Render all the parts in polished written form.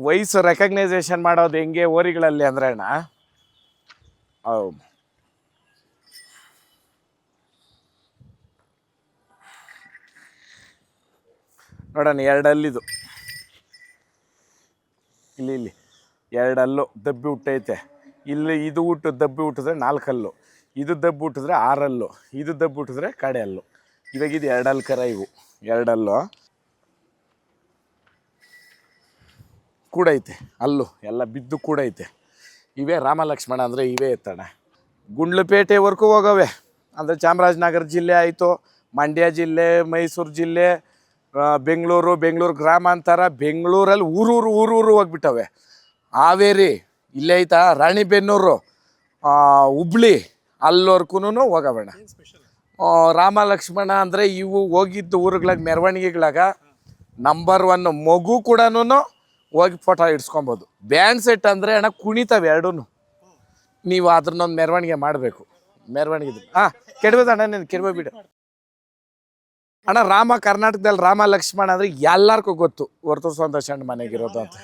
ವಯಸ್ಸು ರೆಕಗ್ನೈಸೇಷನ್ ಮಾಡೋದು ಹೆಂಗೆ ಓರಿಗಳಲ್ಲಿ ಅಂದ್ರೆ ಅಣ್ಣ, ಅವು ನೋಡೋಣ, 2 ಹಲ್ಲಿದು ಇಲ್ಲಿ 2 ಹಲ್ಲು ದಬ್ಬಿ ಹುಟ್ಟೈತೆ. ಇಲ್ಲಿ ಇದು ಹುಟ್ಟು ದಬ್ಬಿ ಹುಟ್ಟಿದ್ರೆ 4 ಹಲ್ಲು, ಇದು ದಬ್ಬಿ ಹುಟ್ಟಿದ್ರೆ 6 ಹಲ್ಲು, ಇದು ದಬ್ಬಿ ಹುಟ್ಟಿದ್ರೆ ಕಡೆ ಹಲ್ಲು. ಇವಾಗ ಇದು 2 ಹಲ್ಲು ಕರ, ಇವು 2 ಹಲ್ಲು ಕೂಡೈತೆ, ಅಲ್ಲು ಎಲ್ಲ ಬಿದ್ದು ಕೂಡೈತೆ. ಇವೇ ರಾಮ ಲಕ್ಷ್ಮಣ ಅಂದರೆ ಇವೇ ಎತ್ತಣ. ಗುಂಡ್ಲುಪೇಟೆವರೆಗೂ ಹೋಗವೆ, ಅಂದರೆ ಚಾಮರಾಜನಗರ ಜಿಲ್ಲೆ ಆಯಿತು, ಮಂಡ್ಯ ಜಿಲ್ಲೆ, ಮೈಸೂರು ಜಿಲ್ಲೆ, ಬೆಂಗಳೂರು ಗ್ರಾಮಾಂತರ, ಬೆಂಗಳೂರಲ್ಲಿ ಊರೂರು ಹೋಗ್ಬಿಟ್ಟವೆ. ಹಾವೇರಿ ಇಲ್ಲೇ ಐತಾ, ರಾಣಿಬೆನ್ನೂರು, ಹುಬ್ಳಿ ಅಲ್ಲೋರ್ಕೂ ಹೋಗಬೇಡ. ರಾಮ ಲಕ್ಷ್ಮಣ ಅಂದರೆ ಇವು ಹೋಗಿದ್ದು ಊರುಗಳಾಗ ಮೆರವಣಿಗೆಗಳಾಗ ನಂಬರ್ 1. ಮಗು ಕೂಡ ಹೋಗಿ ಫೋಟೋ ಇಡ್ಸ್ಕೊಬೋದು. ಬ್ಯಾಂಡ್ ಸೆಟ್ ಅಂದರೆ ಅಣ್ಣ ಕುಣಿತವೆ ಎರಡೂ. ನೀವು ಅದ್ರನ್ನೊಂದು ಮೆರವಣಿಗೆ ಮಾಡಬೇಕು. ಮೆರವಣಿಗೆ ಕೆಡಬೇದಣ್ಣ, ನೀನು ಕೆಡಬೇಬಿಡು ಅಣ್ಣ. ರಾಮ ಕರ್ನಾಟಕದಲ್ಲಿ ರಾಮ ಲಕ್ಷ್ಮಣ ಅಂದರೆ ಎಲ್ಲರಿಗೂ ಗೊತ್ತು, ಹೊರತು ಸಂತೋಷ ಅಣ್ಣ ಮನೆಗಿರೋದು ಅಂತ.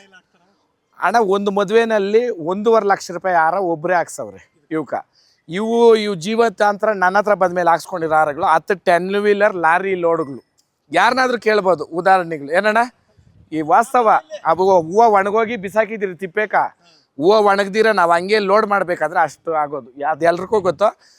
ಅಣ್ಣ ಒಂದು ಮದುವೆನಲ್ಲಿ 1.5 ಲಕ್ಷ ರೂಪಾಯಿ ಹಾರ ಒಬ್ಬರೇ ಹಾಕ್ಸವ್ರೆ ಇವು ಜೀವತಾಂತರ ನನ್ನ ಹತ್ರ ಬಂದಮೇಲೆ ಹಾಕ್ಸ್ಕೊಂಡಿರೋ ಹಾರಗಳು. 10 ವೀಲರ್ ಲಾರಿ ಲೋಡ್ಗಳು. ಯಾರನ್ನಾದ್ರೂ ಕೇಳ್ಬೋದು ಉದಾಹರಣೆಗಳು. ಏನಣ್ಣ ಈ ವಾಸ್ತವ, ಅವು ಹೂವು ಒಣಗೋಗಿ ಬಿಸಾಕಿದ್ದೀರಿ ತಿಪ್ಪೇಕ, ಹೂವು ಒಣಗ್ದಿರ ನಾವು ಹಂಗೆ ಲೋಡ್ ಮಾಡಬೇಕಾದ್ರೆ ಅಷ್ಟು ಆಗೋದು. ಅದು ಎಲ್ರಿಗೂ ಗೊತ್ತು.